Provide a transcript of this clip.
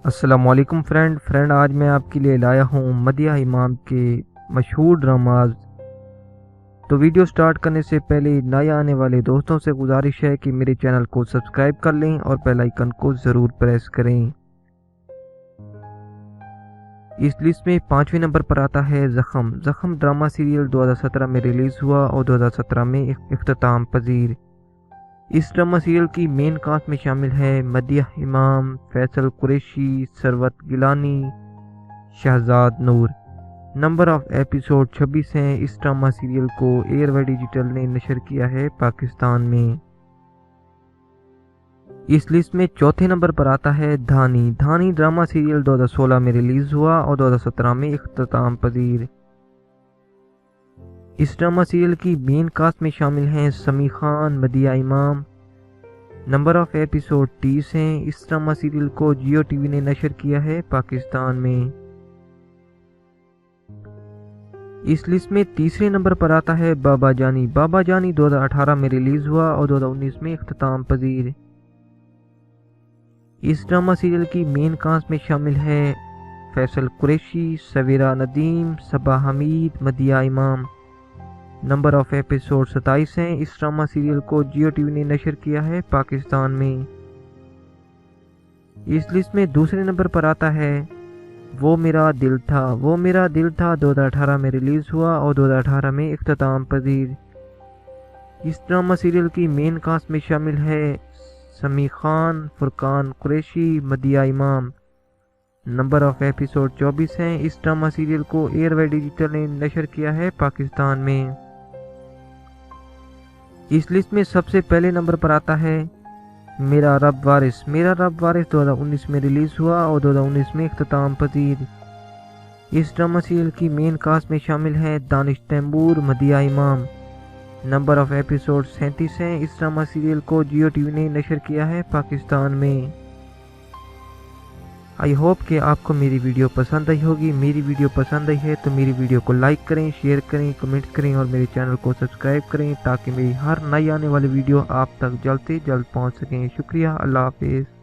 السلام علیکم فرینڈ آج میں آپ کے لیے لایا ہوں مدیحہ امام کے مشہور ڈراماز۔ تو ویڈیو سٹارٹ کرنے سے پہلے نئے آنے والے دوستوں سے گزارش ہے کہ میرے چینل کو سبسکرائب کر لیں اور بیل آئیکن کو ضرور پریس کریں۔ اس لسٹ میں 5ویں نمبر پر آتا ہے زخم ڈرامہ سیریل 2017 میں ریلیز ہوا اور 2017 میں اختتام پذیر۔ اس ڈرامہ سیریل کی مین کاسٹ میں شامل ہے مدیحہ امام، فیصل قریشی، ثروت گیلانی، شہزاد نور۔ نمبر آف ایپیسوڈ 26 ہیں۔ اس ڈرامہ سیریل کو ایئر وائی ڈیجیٹل نے نشر کیا ہے پاکستان میں۔ اس لسٹ میں 4تھے نمبر پر آتا ہے دھانی ڈرامہ سیریل 2016 میں ریلیز ہوا اور 2017 میں اختتام پذیر۔ اس ڈرامہ سیریل کی مین کاسٹ میں شامل ہیں سمیع خان، مدیحہ امام۔ نمبر آف ایپیسوڈ 30 ہیں۔ اس ڈرامہ سیریل کو جیو ٹی وی نے نشر کیا ہے پاکستان میں۔ اس لسٹ میں تیسرے نمبر پر آتا ہے بابا جانی 2018 میں ریلیز ہوا اور 2019 میں اختتام پذیر۔ اس ڈرامہ سیریل کی مین کاسٹ میں شامل ہے فیصل قریشی، سویرا ندیم، صبا حمید، مدیحہ امام۔ نمبر آف ایپیسوڈ 27 ہیں۔ اس ڈرامہ سیریل کو جیو ٹی وی نے نشر کیا ہے پاکستان میں۔ اس لسٹ میں دوسرے نمبر پر آتا ہے وہ میرا دل تھا 2018 میں ریلیز ہوا اور 2018 میں اختتام پذیر۔ اس ڈرامہ سیریل کی مین کاسٹ میں شامل ہے سمیع خان، فرقان قریشی، مدیحہ امام۔ نمبر آف ایپیسوڈ 24 ہیں۔ اس ڈرامہ سیریل کو ایئر وائی ڈیجیٹل نے نشر کیا ہے پاکستان میں۔ اس لسٹ میں سب سے پہلے نمبر پر آتا ہے میرا رب وارث 2019 میں ریلیز ہوا اور 2019 میں اختتام پذیر۔ اس ڈرامہ سیریل کی مین کاسٹ میں شامل ہیں دانش تیمور، مدیحہ امام۔ نمبر آف ایپیسوڈ 37 ہیں۔ اس ڈرامہ سیریل کو جیو ٹی وی نے نشر کیا ہے پاکستان میں۔ آئی ہوپ کہ آپ کو میری ویڈیو پسند آئی ہوگی۔ میری ویڈیو پسند آئی ہے تو میری ویڈیو کو لائک کریں، شیئر کریں، کمنٹ کریں اور میرے چینل کو سبسکرائب کریں تاکہ میری ہر نئی آنے والی ویڈیو آپ تک جلد سے جلد پہنچ سکیں۔ شکریہ، اللہ حافظ۔